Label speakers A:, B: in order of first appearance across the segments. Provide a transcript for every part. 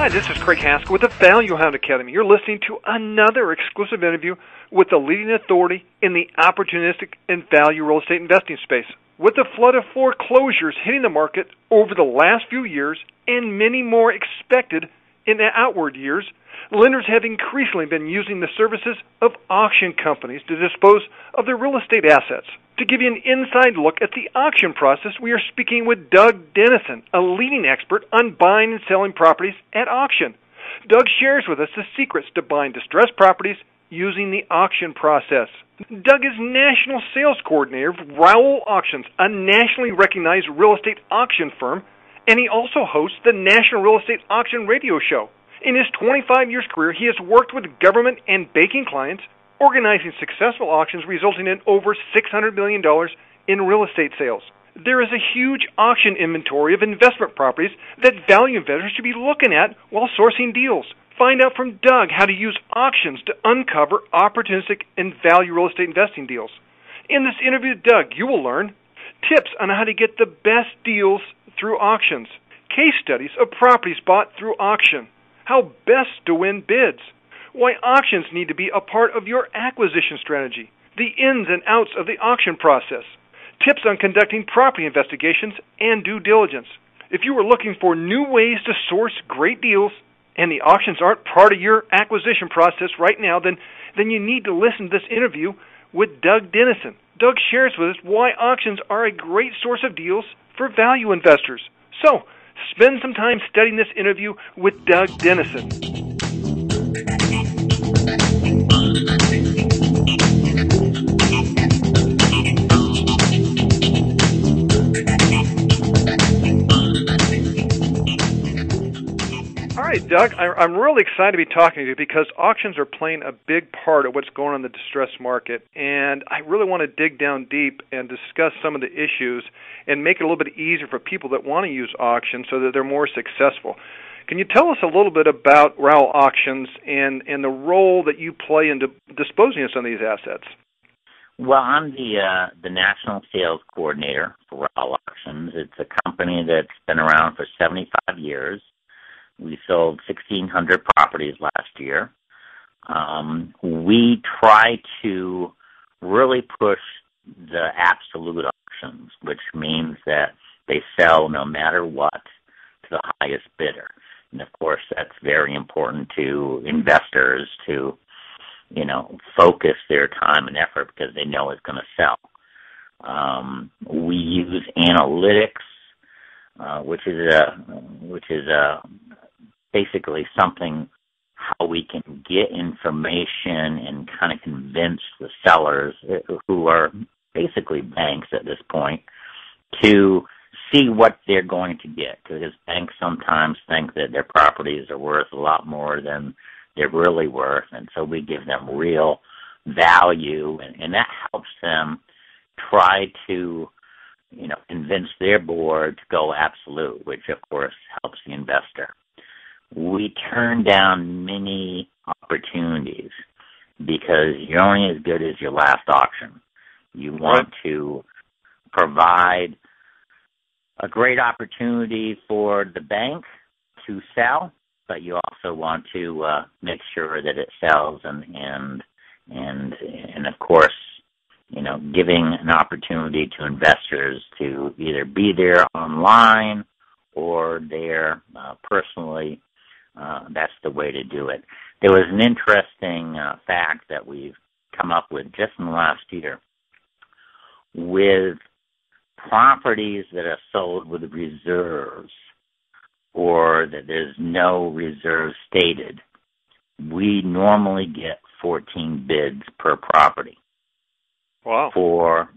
A: Hi, this is Craig Haskell with the ValueHound Academy. You're listening to another exclusive interview with the leading authority in the opportunistic and value real estate investing space. With the flood of foreclosures hitting the market over the last few years and many more expected in the outward years, lenders have increasingly been using the services of auction companies to dispose of their real estate assets. To give you an inside look at the auction process, we are speaking with Doug Dennison, a leading expert on buying and selling properties at auction. Doug shares with us the secrets to buying distressed properties using the auction process. Doug is National Sales Coordinator of Raoul Auctions, a nationally recognized real estate auction firm, and he also hosts the National Real Estate Auction Radio Show. In his 25 years career, he has worked with government and banking clients, organizing successful auctions resulting in over $600 million in real estate sales. There is a huge auction inventory of investment properties that value investors should be looking at while sourcing deals. Find out from Doug how to use auctions to uncover opportunistic and value real estate investing deals. In this interview with Doug, you will learn tips on how to get the best deals through auctions, case studies of properties bought through auction, how best to win bids, why auctions need to be a part of your acquisition strategy, the ins and outs of the auction process, tips on conducting property investigations and due diligence. If you are looking for new ways to source great deals and the auctions aren't part of your acquisition process right now, then you need to listen to this interview with Doug Dennison. Doug shares with us why auctions are a great source of deals for value investors. So, spend some time studying this interview with Doug Dennison. All right, Doug, I'm really excited to be talking to you because auctions are playing a big part of what's going on in the distressed market, and I really want to dig down deep and discuss some of the issues and make it a little bit easier for people that want to use auctions so that they're more successful. Can you tell us a little bit about Raoul Auctions and the role that you play in disposing of some of these assets?
B: Well, I'm the National Sales Coordinator for Raoul Auctions. It's a company that's been around for 75 years. We sold 1,600 properties last year. We try to really push the absolute auctions, which means that they sell no matter what to the highest bidder. And, of course, that's very important to investors to, focus their time and effort because they know it's going to sell. We use analytics, which is basically something how we can get information and kind of convince the sellers, who are basically banks at this point, to see what they're going to get, because banks sometimes think that their properties are worth a lot more than they're really worth, and so we give them real value, and that helps them try to convince their board to go absolute, which of course helps the investor. We turn down many opportunities because you're only as good as your last auction. You want to provide a great opportunity for the bank to sell, but you also want to make sure that it sells and of course, giving an opportunity to investors to either be there online or there personally. That's the way to do it. There was an interesting fact that we've come up with just in the last year. With properties that are sold with reserves or that there's no reserve stated, we normally get 14 bids per property. Wow. For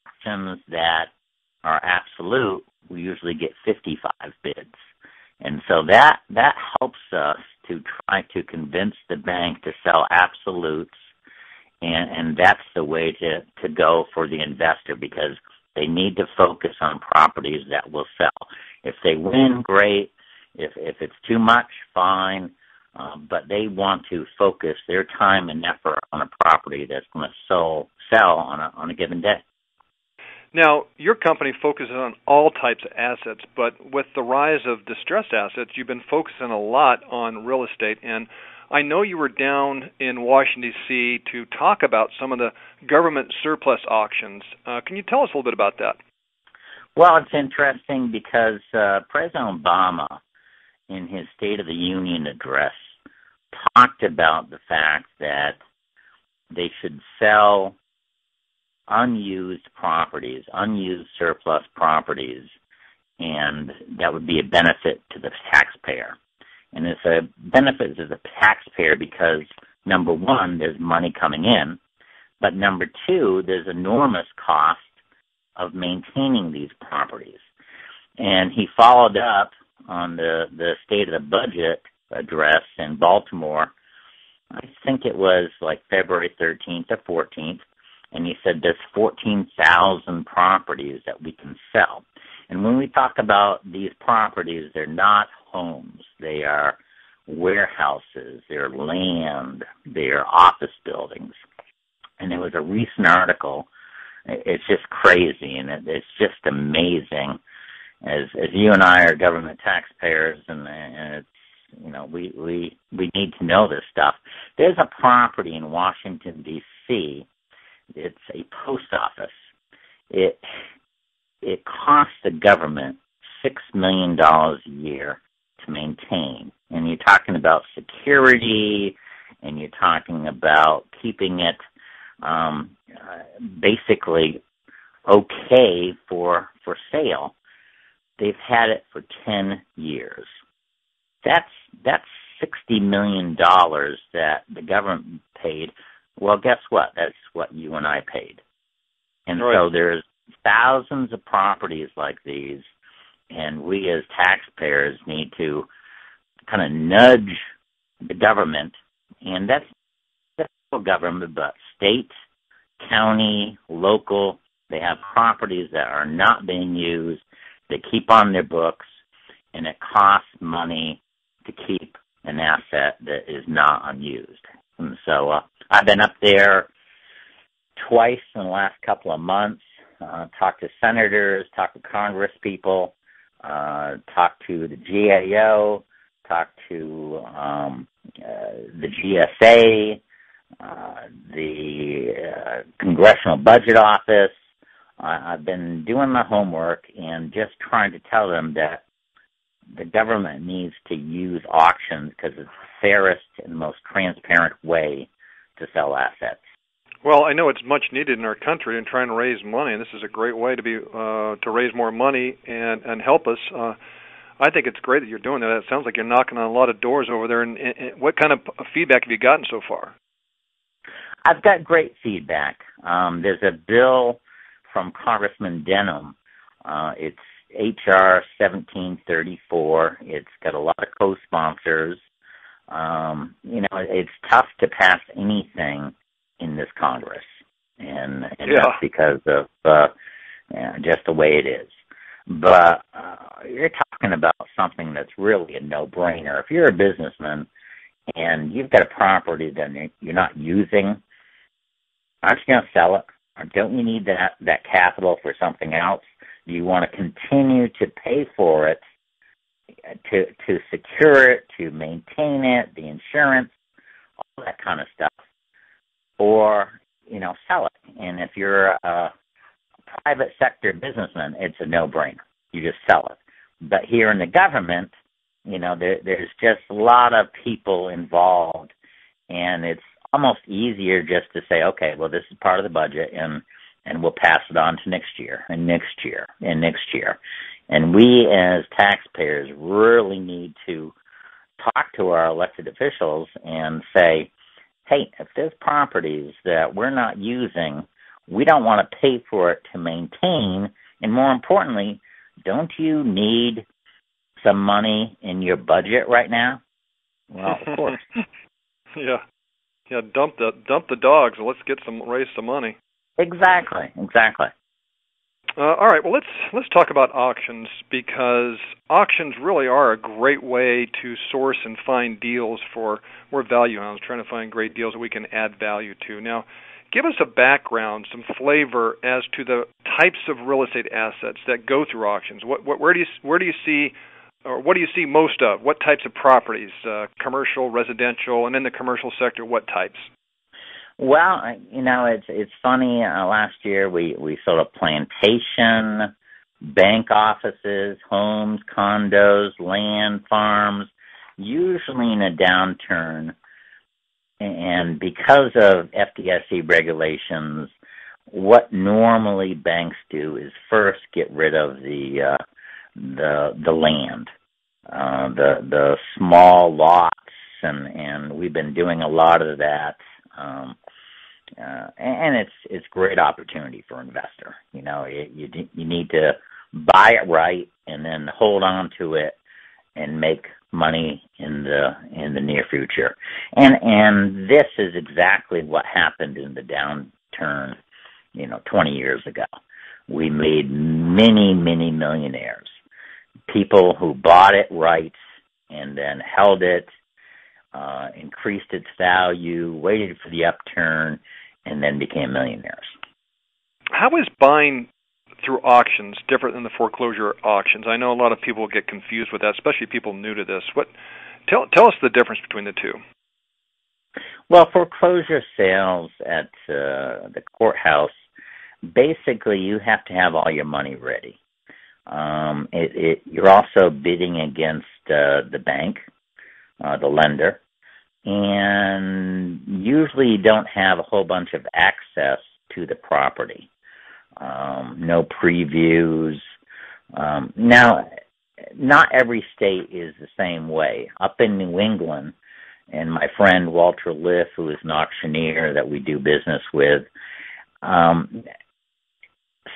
B: auctions that are absolute, we usually get 55 bids. And so that helps us to try to convince the bank to sell absolutes, and that's the way to go for the investor, because they need to focus on properties that will sell. If they win, great. If it's too much, fine. But they want to focus their time and effort on a property that's going to sell on a given day.
A: Now, your company focuses on all types of assets, but with the rise of distressed assets, you've been focusing a lot on real estate. And I know you were down in Washington, D.C. to talk about some of the government surplus auctions. Can you tell us a little bit about that?
B: Well, it's interesting because President Obama, in his State of the Union address, talked about the fact that they should sell unused properties, unused surplus properties, and that would be a benefit to the taxpayer. And it's a benefit to the taxpayer because, number one, there's money coming in, but number two, there's enormous cost of maintaining these properties. And he followed up on the State of the Budget address in Baltimore, I think it was like February 13th or 14th, and he said there's 14,000 properties that we can sell. And when we talk about these properties, they're not homes. They are warehouses, they're land, they're office buildings. And there was a recent article. It's just crazy, and it's just amazing. As you and I are government taxpayers, and it's, you know, we need to know this stuff. There's a property in Washington, D.C. It's a post office. It costs the government $6 million a year to maintain. And you're talking about security, and you're talking about keeping it basically okay for sale. They've had it for 10 years. That's $60 million that the government paid. Well, guess what? That's what you and I paid. And right. So there's thousands of properties like these, and we as taxpayers need to kind of nudge the government, and that's federal government, but state, county, local, they have properties that are not being used. They keep on their books, and it costs money to keep an asset that is not unused. And so I've been up there twice in the last couple of months, talked to senators, talked to Congress people, talked to the GAO, talked to the GSA, the Congressional Budget Office. I've been doing my homework and just trying to tell them that the government needs to use auctions because it's the fairest and most transparent way to sell assets.
A: Well, I know it's much needed in our country in trying to raise money, and this is a great way to be to raise more money and help us. I think it's great that you're doing that. It sounds like you're knocking on a lot of doors over there. And what kind of feedback have you gotten so far?
B: I've got great feedback. There's a bill from Congressman Denham. It's H.R. 1734. It's got a lot of co-sponsors. It's tough to pass anything in this Congress, and that's because of just the way it is. But you're talking about something that's really a no-brainer. If you're a businessman and you've got a property that you're not using, aren't you going to sell it? Or don't you need that capital for something else? Do you want to continue to pay for it, to secure it, to maintain it, the insurance, all that kind of stuff? Or, sell it. And if you're a private sector businessman, it's a no-brainer. You just sell it. But here in the government, there's just a lot of people involved, and it's almost easier just to say, okay, well, this is part of the budget, and we'll pass it on to next year, and next year, and next year. And we as taxpayers really need to talk to our elected officials and say, hey, if there's properties that we're not using, we don't want to pay for it to maintain, and more importantly, don't you need some money in your budget right now? Well, of course.
A: Yeah, dump the dogs and raise some money.
B: Exactly.
A: All right, well, let's talk about auctions, because auctions really are a great way to source and find deals for more value hounds, trying to find great deals that we can add value to. Now, Give us a background, some flavor as to the types of real estate assets that go through auctions. Where do you see, or what do you see most of? What types of properties? Commercial, residential, and in the commercial sector, what types?
B: Well, it's funny. Last year we sold a plantation, bank offices, homes, condos, land, farms, usually in a downturn. And because of FDIC regulations, what normally banks do is first get rid of the land, the small lots, and we've been doing a lot of that. And it's great opportunity for investor. You need to buy it right and then hold on to it and make money in the near future. And this is exactly what happened in the downturn, 20 years ago. We made many, many millionaires. People who bought it right and then held it, increased its value, waited for the upturn, and then became millionaires.
A: How is buying through auctions different than the foreclosure auctions? I know a lot of people get confused with that, especially people new to this. Tell us the difference between the two.
B: Well, foreclosure sales at the courthouse, basically you have to have all your money ready. You're also bidding against the bank, the lender, and usually you don't have a whole bunch of access to the property. No previews. Now, not every state is the same way. Up in New England, and my friend Walter Liff, who is an auctioneer that we do business with,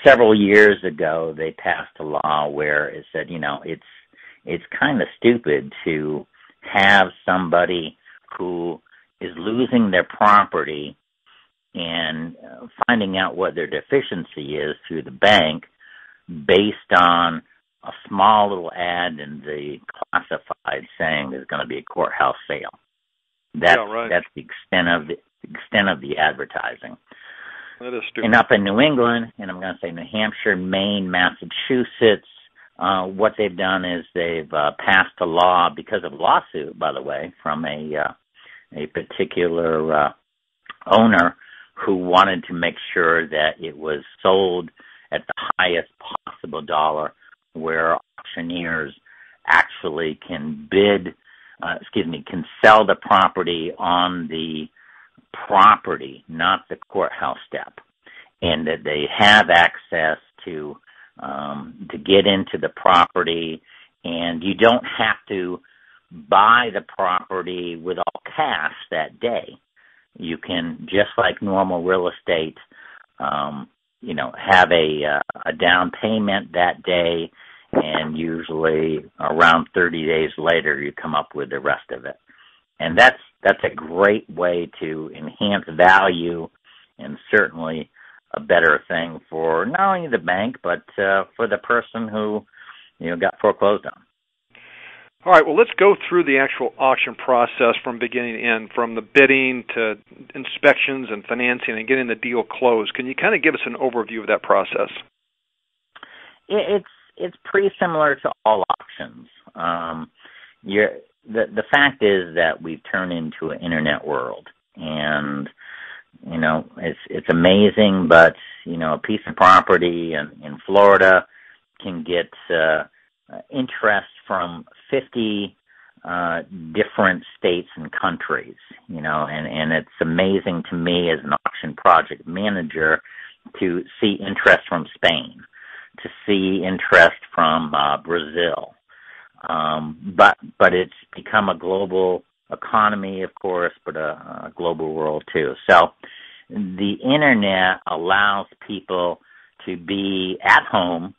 B: several years ago they passed a law where it said, it's kind of stupid to have somebody who is losing their property and finding out what their deficiency is through the bank based on a small little ad in the classified saying there's going to be a courthouse sale. That's the extent of the advertising.
A: That is stupid.
B: And up in New England, and I'm going to say New Hampshire, Maine, Massachusetts, what they've done is they've passed a law because of a lawsuit, by the way, from a particular owner who wanted to make sure that it was sold at the highest possible dollar, where auctioneers actually can can sell the property on the property, not the courthouse step, and that they have access to get into the property, and you don't have to buy the property with all cash that day. You can, just like normal real estate, have a down payment that day, and usually around 30 days later you come up with the rest of it. And that's a great way to enhance value, and certainly a better thing for not only the bank but for the person who got foreclosed on.
A: All right, well, let's go through the actual auction process from beginning to end, from the bidding to inspections and financing and getting the deal closed. Can you kind of give us an overview of that process?
B: It's pretty similar to all auctions. The fact is that we've turned into an internet world, and it's amazing, but a piece of property in Florida can get interest from 50 different states and countries, and it's amazing to me as an auction project manager to see interest from Spain, to see interest from Brazil. But it's become a global economy, of course, but a global world too. So the internet allows people to be at home,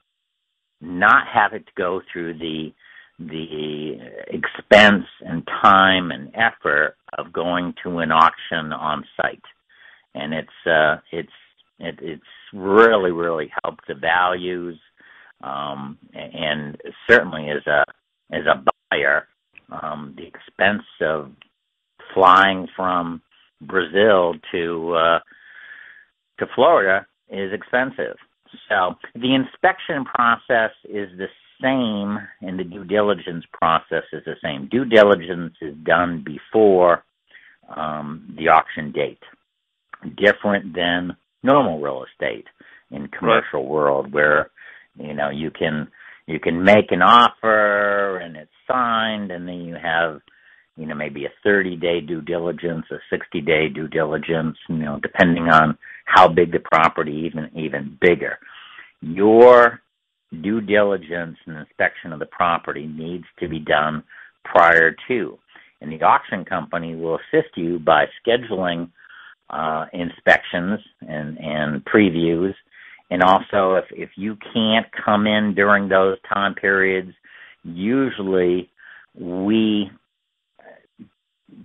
B: not have it to go through the expense and time and effort of going to an auction on site, and it's really, really helped the values, and certainly as a buyer, the expense of flying from Brazil to Florida is expensive. So the inspection process is the same and the due diligence process is the same. Due diligence is done before the auction date, different than normal real estate in commercial world where, you can make an offer and it's signed and then you have, maybe a 30-day due diligence, a 60-day due diligence, depending on how big the property, even bigger. Your due diligence and inspection of the property needs to be done prior to. And the auction company will assist you by scheduling inspections and previews. And also, if you can't come in during those time periods, usually we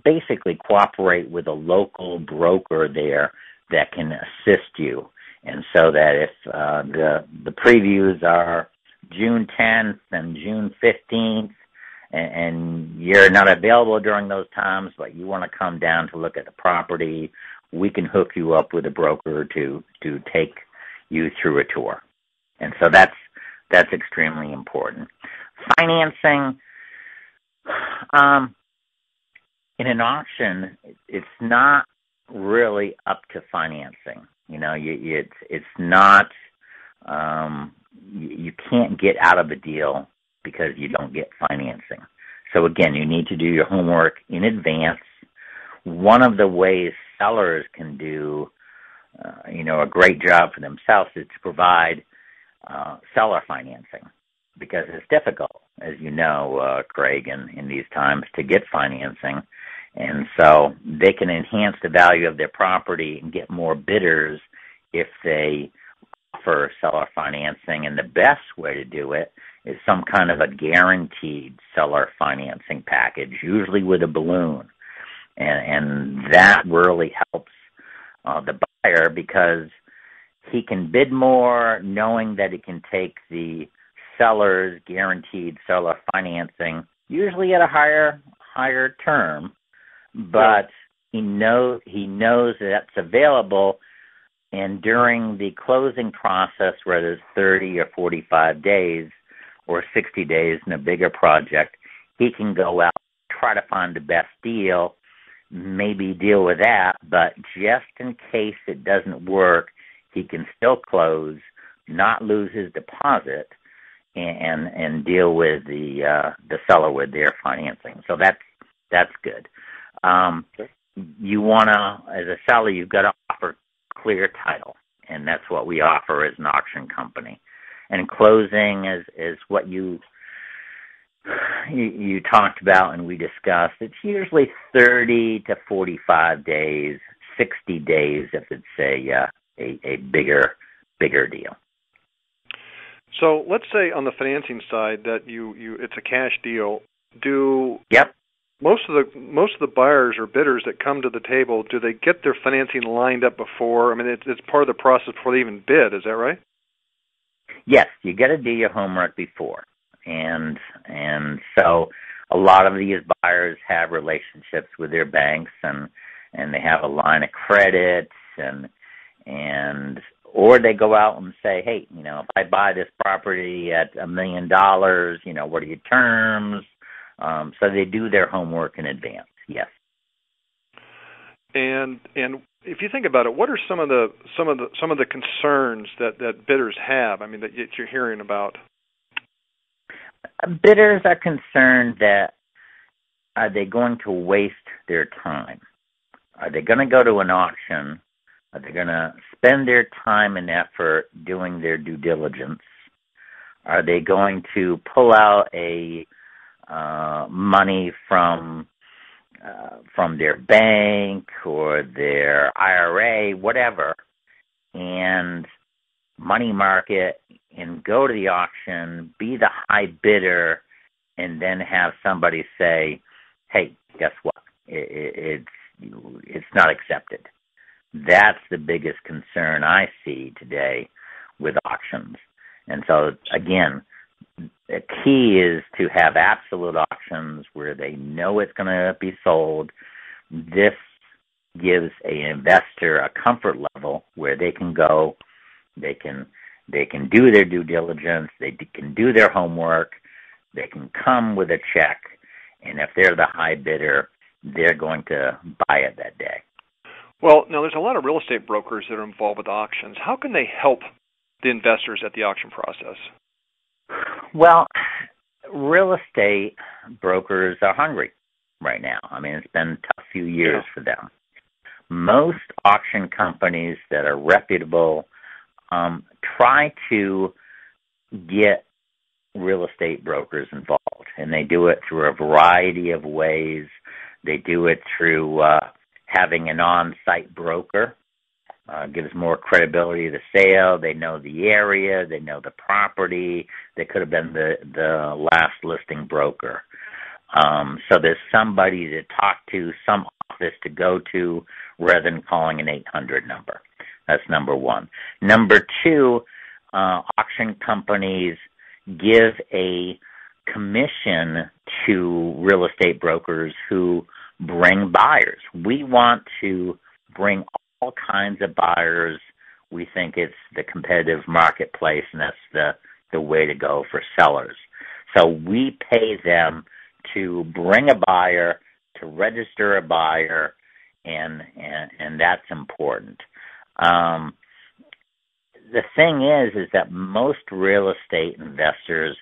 B: basically cooperate with a local broker there that can assist you. And so that if the previews are June 10th and June 15th, and you're not available during those times, but you want to come down to look at the property, we can hook you up with a broker to take you through a tour. And so that's extremely important. Financing, in an auction, it's not really up to financing. It's not, you can't get out of a deal because you don't get financing. So again, you need to do your homework in advance. One of the ways sellers can do, a great job for themselves is to provide seller financing, because it's difficult, as you know, Craig, in these times to get financing. And so they can enhance the value of their property and get more bidders if they offer seller financing. And the best way to do it is some kind of a guaranteed seller financing package, usually with a balloon. And that really helps the buyer, because he can bid more knowing that he can take the seller's guaranteed seller financing, usually at a higher term, but he knows that's available. And during the closing process, whether it's 30 or 45 days or 60 days in a bigger project, he can go out, try to find the best deal, maybe deal with that, but just in case it doesn't work, he can still close, not lose his deposit, and deal with the seller with their financing. So that's good. You wanna, as a seller, you've got to offer clear title, and that's what we offer as an auction company. And closing is what you talked about and we discussed. It's usually 30 to 45 days, 60 days if it's a bigger deal.
A: So let's say on the financing side that you it's a cash deal.
B: Yep.
A: Most of the buyers or bidders that come to the table, do they get their financing lined up before? I mean, it's part of the process before they even bid. Is that right?
B: Yes, you got to do your homework before, and so a lot of these buyers have relationships with their banks, and they have a line of credit, and or they go out and say, hey, if I buy this property at $1 million, what are your terms? So they do their homework in advance. Yes.
A: And if you think about it, what are some of the concerns that bidders have? I mean, that you're hearing about.
B: Bidders are concerned that are they going to waste their time? Are they going to go to an auction? Are they going to spend their time and effort doing their due diligence? Are they going to pull out money from their bank or their IRA, whatever, and money market and go to the auction, be the high bidder, and then have somebody say, hey, guess what? It's not accepted. That's the biggest concern I see today with auctions. And so, again, the key is to have absolute auctions where they know it's going to be sold. This gives an investor a comfort level where they can go, they can do their due diligence, they can do their homework, they can come with a check, and if they're the high bidder, they're going to buy it that day.
A: Well, now there's a lot of real estate brokers that are involved with auctions. How can they help the investors at the auction process?
B: Well, real estate brokers are hungry right now. I mean, it's been a tough few years for them. Most auction companies that are reputable try to get real estate brokers involved, and they do it through a variety of ways. They do it through having an on-site broker. Gives more credibility to the sale. They know the area. They know the property. They could have been the last listing broker. So there's somebody to talk to, some office to go to, rather than calling an 800 number. That's number one. Number two, auction companies give a commission to real estate brokers who bring buyers. We want to bring all kinds of buyers. We think it's the competitive marketplace, and that's the way to go for sellers. So we pay them to bring a buyer, to register a buyer, and that's important. The thing is that most real estate investors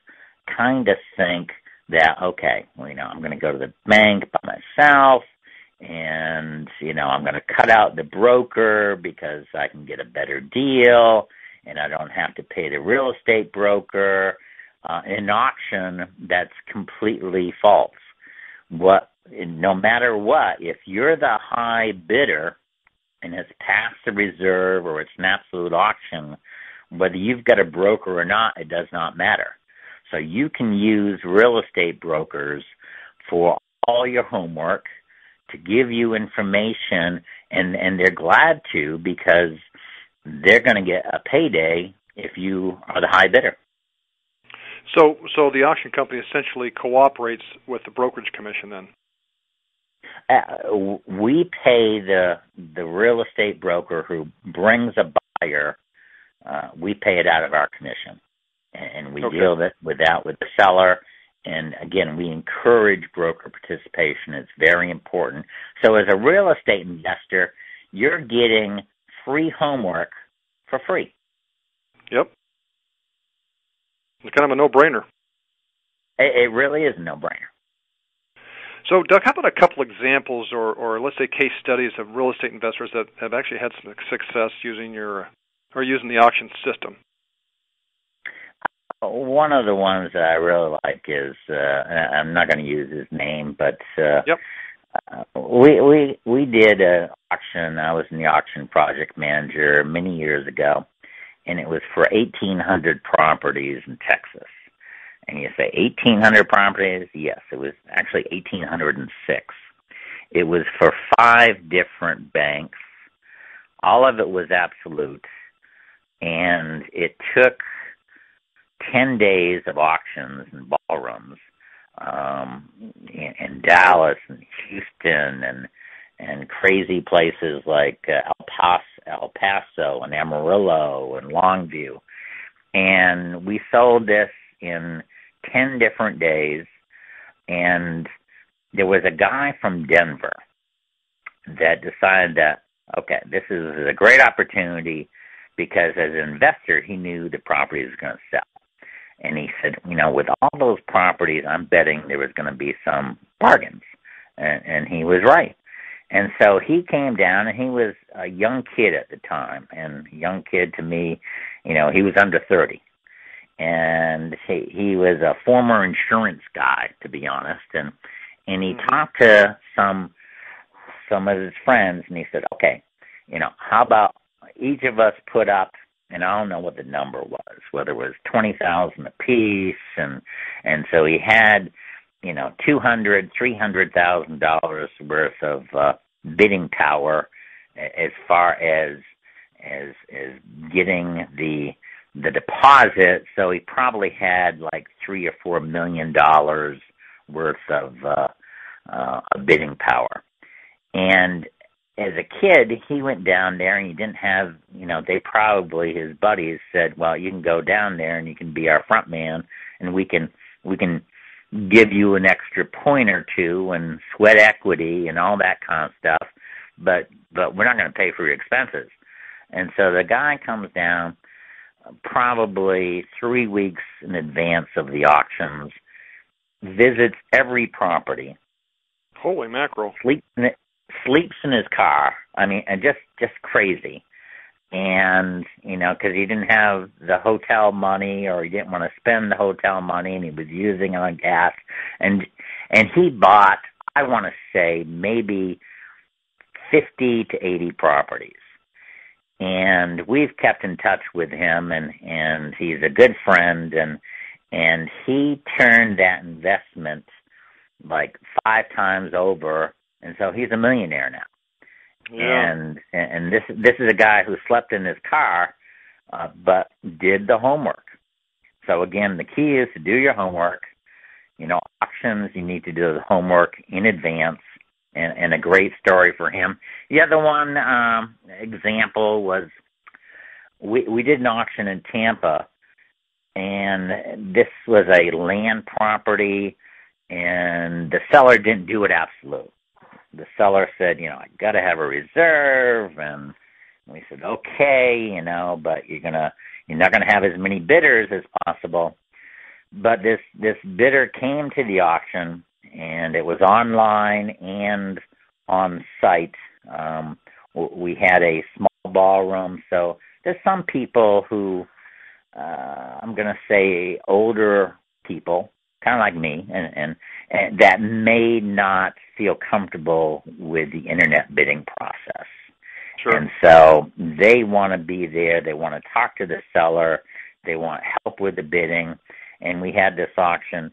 B: kind of think that, okay, well, I'm going to go to the bank by myself, and, I'm going to cut out the broker because I can get a better deal, and I don't have to pay the real estate broker. In auction, that's completely false. No matter what, if you're the high bidder and it's past the reserve or it's an absolute auction, whether you've got a broker or not, it does not matter. So you can use real estate brokers for all your homework, to give you information, and they're glad to, because they're going to get a payday if you are the high bidder.
A: So the auction company essentially cooperates with the brokerage commission then?
B: We pay the real estate broker who brings a buyer, we pay it out of our commission. And we deal with that with the seller. And, again, we encourage broker participation. It's very important. So as a real estate investor, you're getting free homework for free.
A: Yep. It's kind of a no-brainer.
B: It really is a no-brainer.
A: So, Doug, how about a couple examples or let's say case studies of real estate investors that have actually had some success using using the auction system?
B: One of the ones that I really like is, I'm not going to use his name, but we did an auction. I was in the auction project manager many years ago, and it was for 1,800 properties in Texas. And you say 1,800 properties? Yes, it was actually 1,806. It was for 5 different banks. All of it was absolute, and it took 10 days of auctions and ballrooms in Dallas and Houston and crazy places like El Paso and Amarillo and Longview. And we sold this in 10 different days, and there was a guy from Denver that decided that, okay, this is a great opportunity, because as an investor, he knew the property was going to sell. And he said, with all those properties, I'm betting there was going to be some bargains. And he was right. And so he came down, and he was a young kid at the time. And young kid to me, he was under 30. And he was a former insurance guy, to be honest. And he talked to some of his friends, and he said, okay, how about each of us put up, and I don't know what the number was, whether it was $20,000 a piece, and so he had, $200,000, $300,000 worth of bidding power as far as getting the deposit. So he probably had like $3 or $4 million worth of bidding power, and as a kid, he went down there and he didn't have, they probably, his buddies said, well, you can go down there and you can be our front man and we can give you an extra point or two and sweat equity and all that kind of stuff, but we're not going to pay for your expenses. And so the guy comes down probably 3 weeks in advance of the auctions, visits every property.
A: Holy mackerel.
B: Sleeps in his car. I mean, and just crazy. And, because he didn't have the hotel money or he didn't want to spend the hotel money and he was using it on gas. And he bought, I want to say, maybe 50 to 80 properties. And we've kept in touch with him, and he's a good friend, and he turned that investment like 5 times over, and so he's a millionaire now. Yeah. And this is a guy who slept in his car, but did the homework. So again, the key is to do your homework. Auctions, you need to do the homework in advance. And a great story for him. The other one example was we did an auction in Tampa, and this was a land property, and the seller didn't do it absolute. The seller said, I got to have a reserve, and we said, okay, but you're not gonna have as many bidders as possible. But this bidder came to the auction. And it was online and on site. We had a small ballroom, so there's some people who, I'm going to say older people, kind of like me, and that may not feel comfortable with the internet bidding process.
A: Sure.
B: And so they want to be there. They want to talk to the seller. They want help with the bidding. And we had this auction,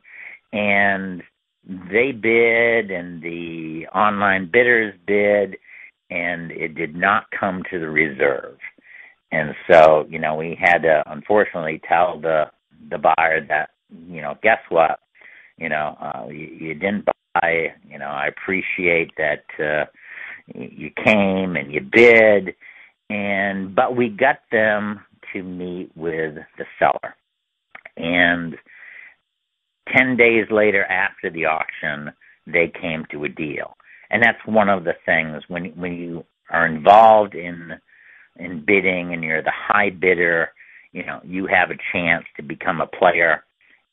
B: and they bid, and the online bidders bid, and it did not come to the reserve. And so, we had to unfortunately tell the buyer that, guess what, you didn't buy, I appreciate that you came and you bid, but we got them to meet with the seller. And 10 days later after the auction, they came to a deal. And that's one of the things when you are involved in bidding and you're the high bidder, you have a chance to become a player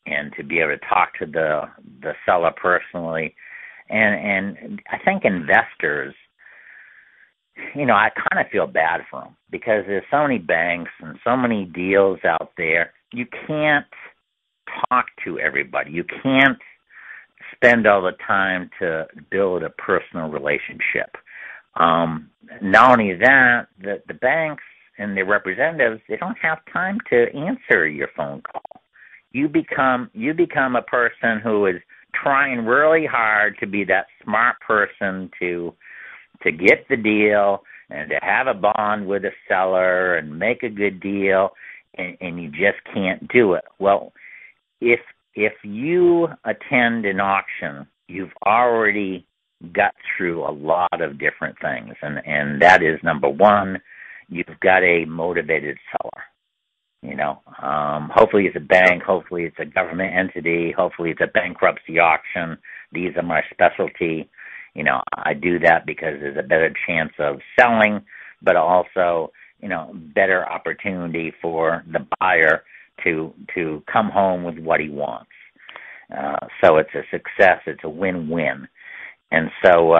B: and to be able to talk to the seller personally. And I think investors, I kind of feel bad for them because there's so many banks and so many deals out there. You can't talk to everybody. You can't spend all the time to build a personal relationship. Not only that, the banks and their representatives, they don't have time to answer your phone call. You become a person who is trying really hard to be that smart person to get the deal and to have a bond with a seller and make a good deal, and you just can't do it. Well, if you attend an auction, you've already got through a lot of different things, and that is, number one, you've got a motivated seller. Hopefully it's a bank, hopefully it's a government entity, hopefully it's a bankruptcy auction. These are my specialty. I do that because there's a better chance of selling, but also, better opportunity for the buyer to come home with what he wants. So it's a success. It's a win-win. And so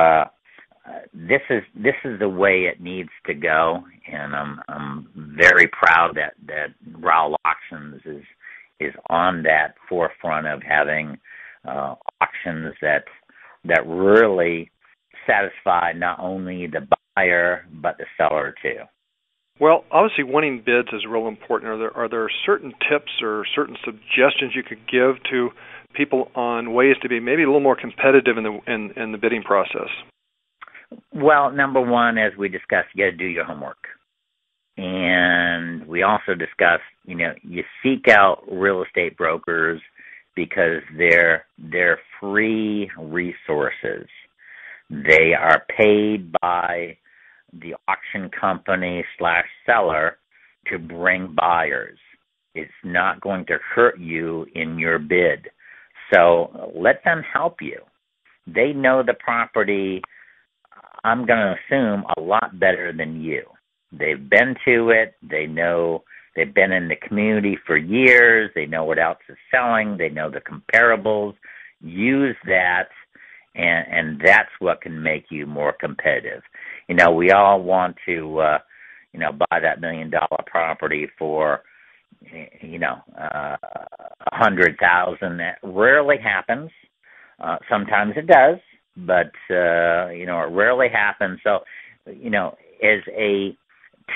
B: this is the way it needs to go. And I'm very proud that Raoul Auctions is on that forefront of having auctions that really satisfy not only the buyer but the seller too.
A: Well, obviously, winning bids is real important. Are there certain tips or certain suggestions you could give to people on ways to be maybe a little more competitive in the bidding process?
B: Well, number one, as we discussed, you got to do your homework, and we also discussed, you seek out real estate brokers because they're free resources. They are paid by the auction company / seller to bring buyers. It's not going to hurt you in your bid. So let them help you. They know the property, I'm going to assume, a lot better than you. They've been to it. They know, they've been in the community for years. They know what else is selling. They know the comparables. Use that, and that's what can make you more competitive. You know, we all want to, buy that $1 million property for, $100,000. That rarely happens. Sometimes it does, but it rarely happens. So, as a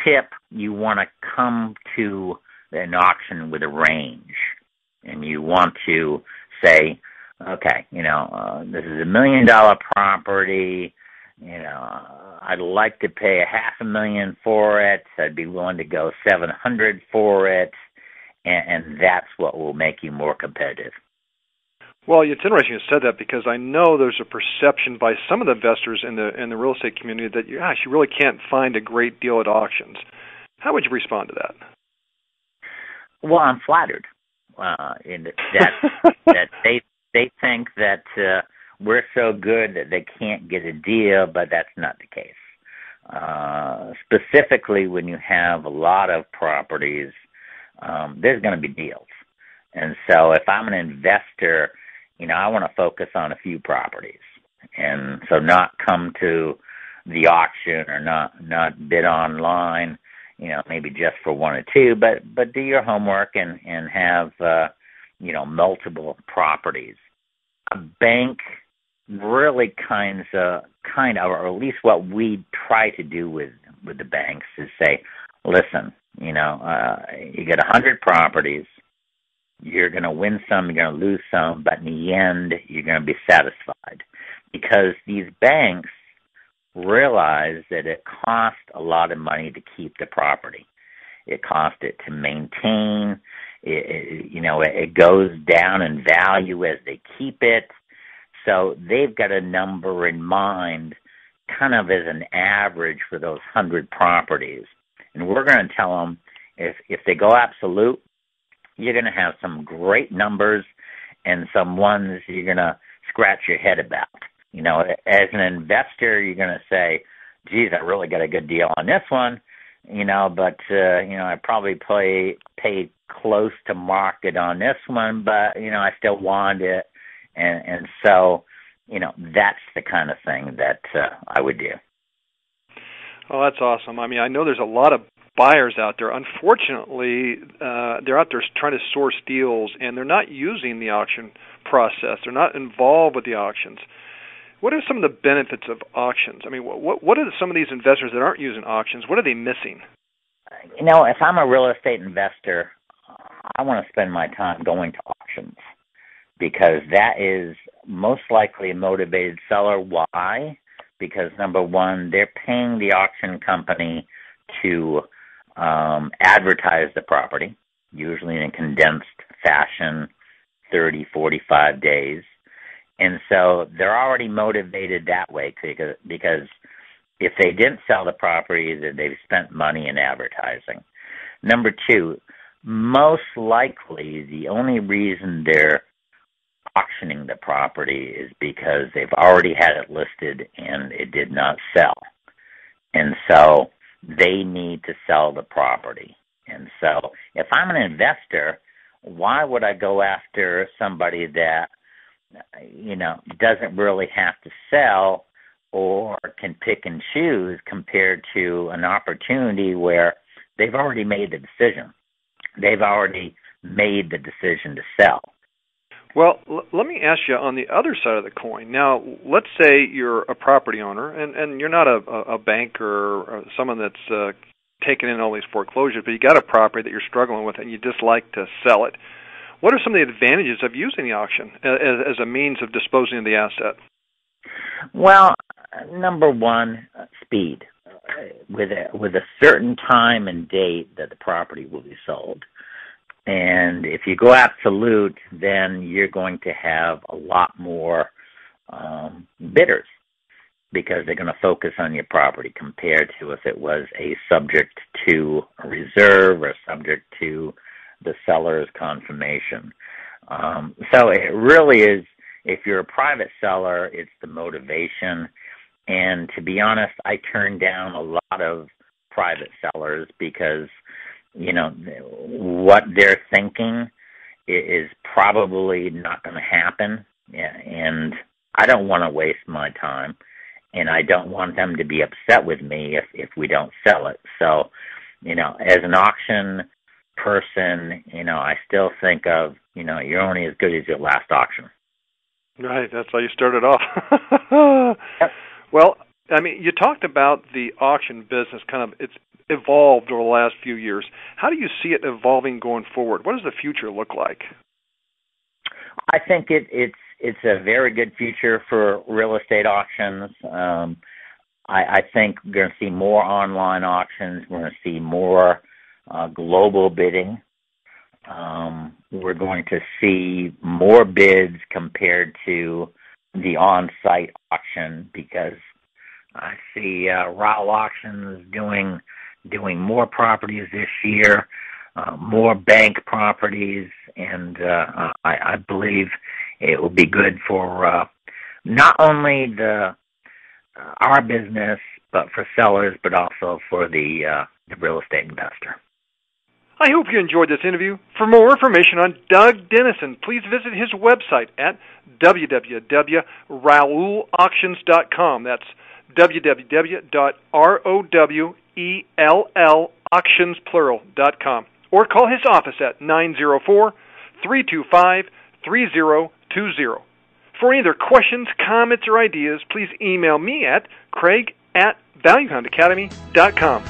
B: tip, you want to come to an auction with a range, and you want to say, okay, this is $1 million property. I'd like to pay $500,000 for it. I'd be willing to go $700,000 for it, and that's what will make you more competitive.
A: Well, it's interesting you said that, because I know there's a perception by some of the investors in the real estate community that you really can't find a great deal at auctions. How would you respond to that?
B: Well, I'm flattered that they think that we're so good that they can't get a deal, but that's not the case. Specifically, when you have a lot of properties, there's going to be deals. And so if I'm an investor, I want to focus on a few properties, and so not come to the auction or not bid online, maybe just for one or two, but do your homework and have multiple properties. A bank really kind of, or at least what we try to do with the banks is say, listen, you get 100 properties. You're going to win some, you're going to lose some, but in the end, you're going to be satisfied. Because these banks realize that it costs a lot of money to keep the property. It costs it to maintain. It goes down in value as they keep it. So they've got a number in mind kind of as an average for those 100 properties. And we're going to tell them if they go absolute, you're going to have some great numbers and some ones you're going to scratch your head about. As an investor, you're going to say, geez, I really got a good deal on this one, but I probably paid close to market on this one, but, I still want it. And so, that's the kind of thing that I would do.
A: Oh, that's awesome. I mean, I know there's a lot of buyers out there. Unfortunately, they're out there trying to source deals, and they're not using the auction process. They're not involved with the auctions. What are some of the benefits of auctions? I mean, what are some of these investors that aren't using auctions? What are they missing?
B: If I'm a real estate investor, I want to spend my time going to auctions, because that is most likely a motivated seller. Why? Because, number one, they're paying the auction company to advertise the property, usually in a condensed fashion, 30, 45 days. And so they're already motivated that way, because if they didn't sell the property, they've spent money in advertising. Number two, most likely the only reason they're auctioning the property is because they've already had it listed and it did not sell. And so they need to sell the property. And so if I'm an investor, why would I go after somebody that, doesn't really have to sell or can pick and choose, compared to an opportunity where they've already made the decision? They've already made the decision to sell.
A: Well, let me ask you on the other side of the coin. Now, let's say you're a property owner, and you're not a banker or someone that's taken in all these foreclosures, but you got a property that you're struggling with and you just like to sell it. What are some of the advantages of using the auction as a means of disposing of the asset?
B: Well, number one, speed. With a certain time and date that the property will be sold. And if you go absolute, then you're going to have a lot more bidders. because they're going to focus on your property compared to if it was a subject to a reserve or subject to the seller's confirmation. So it really is, if you're a private seller, it's the motivation. And to be honest, I turn down a lot of private sellers because, what they're thinking is probably not going to happen. And I don't want to waste my time. And I don't want them to be upset with me if we don't sell it. So, as an auction person, I still think of, you're only as good as your last auction.
A: Right, that's how you started off.
B: Yep.
A: Well, I mean, you talked about the auction business it's evolved over the last few years. How do you see it evolving going forward? What does the future look like?
B: I think it's a very good future for real estate auctions. I think we're going to see more online auctions. We're going to see more global bidding. We're going to see more bids compared to the on-site auction because I see RAL auctions doing more properties this year, more bank properties, and I believe it will be good for not only our business, but for sellers, but also for the real estate investor.
A: I hope you enjoyed this interview. For more information on Doug Dennison, please visit his website at www.rowellauctions.com. That's www.rowellauctions.com. Or call his office at 904-325-3020. For any other questions, comments, or ideas, please email me at craig@valuehoundacademy.com.